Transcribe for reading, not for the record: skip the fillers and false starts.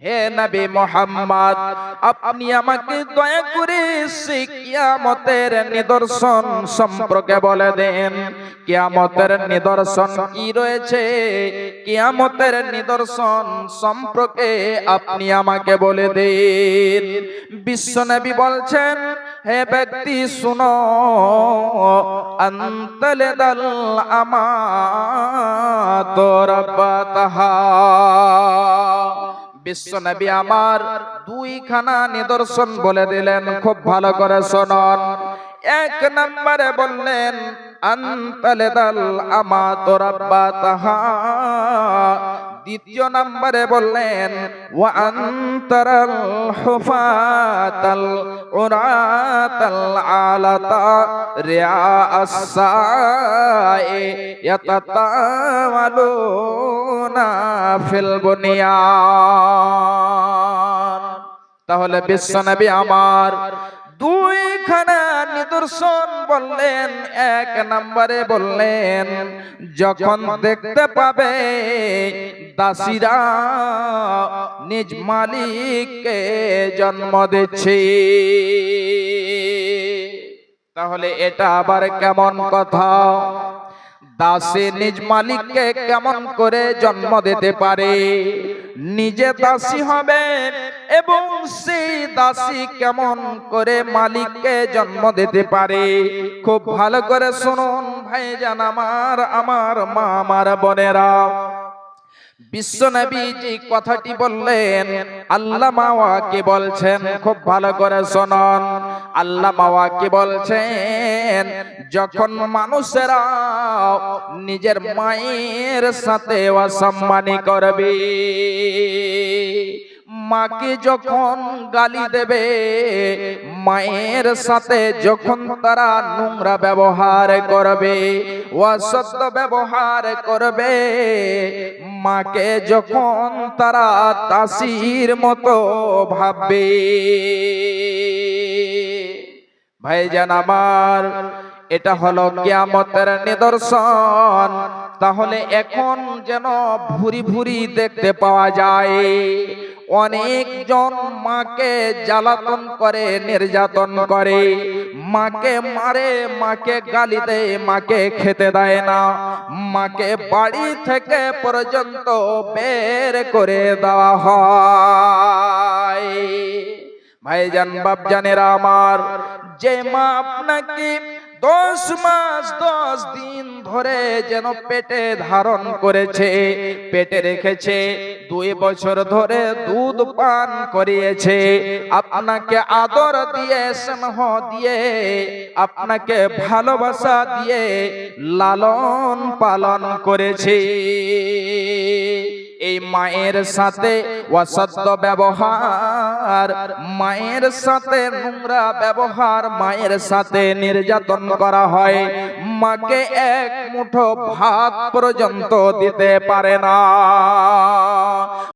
হে নবী মুহাম্মদ, আপনি আমাকে দয়া করে সেই কিয়ামতের নিদর্শন সম্পর্কে বলে দেন। কিয়ামতের নিদর্শন কি রয়েছে? কিয়ামতের নিদর্শন সম্পর্কে আপনি আমাকে বলে দিন। বিশ্বনবী বলছেন, হে ব্যক্তি শুনো, আনতালাদাল আমাতু রাব্বাতাহা। বিশ্বনবী আমার দুইখানা নিদর্শন বলে দিলেন, খুব ভালো করে শুনুন। এক নম্বরে বললেন আনতালাদাল আমাতু রাব্বাতাহা। দ্বিতীয় নম্বরে বললেন ওয়া আনতারাল হুফাতাল উরাতাল আলাতা রিআআস সাই ইয়াতাতাওয়ালুনা ফিল বুনিয়ান। তাহলে বিশ্বনবী আমার দুইখানা নিদর্শন বললেন। এক নম্বরে বললেন, যখন দেখতে পাবে দাসীরা নিজ মালিককে জন্ম দিচ্ছে। তাহলে এটা আবার কেমন কথা? দাসী নিজ মালিককে কেমন করে জন্ম দিতে পারে? নিজে দাসী হবে এবং সেই দাসী কেমন করে মালিককে জন্ম দিতে পারে? খুব ভালো করে শুনুন ভাইজান আমার মা, আমার বোনেরা। বিশ্বনবী যে কথাটি বললেন, আল্লামা ওয়াকি বলছেন, খুব ভালো করে শুনুন। আল্লামা ওয়াকি বলছেন, যখন মানুষেরা নিজের মায়ের সাথে অসম্মানী করবে, মাকে যখন গালি দেবে, মায়ের সাথে যখন তারা নোংরা ব্যবহার করবে, অসত্য ব্যবহার করবে, মাকে যখন তারা দাসীর মতো ভাববে, ভাইজান আমার, এটা হলো কিয়ামতের নিদর্শন। তাহলে এখন যেন ভুরি ভুরি দেখতে পাওয়া যায় অনেকজন মাকে জ্বালাতন করে, নির্যাতন করে, মাকে মারে, মাকে গালি দেয়, মাকে খেতে দেয় না, মাকে বাড়ি থেকে পর্যন্ত বের করে দেওয়া হয়। ভাইজান বাপজানেরা আমার, যে মা আপনাকে 10 মাস 10 দিন ধরে যেন পেটে ধারণ করেছে, পেটে রেখেছে, 2 বছর ধরে দুধ পান করিয়েছে, আপনাকে আদর দিয়ে, স্নেহ দিয়ে, আপনাকে ভালোবাসা দিয়ে লালন পালন করেছে, এই মায়ের সাথে অসত্য ব্যবহার, মায়ের সাথে নোংরা ব্যবহার, মায়ের সাথে নির্যাতন করা হয়, মাকে এক মুঠো ভাত পর্যন্ত দিতে পারে না।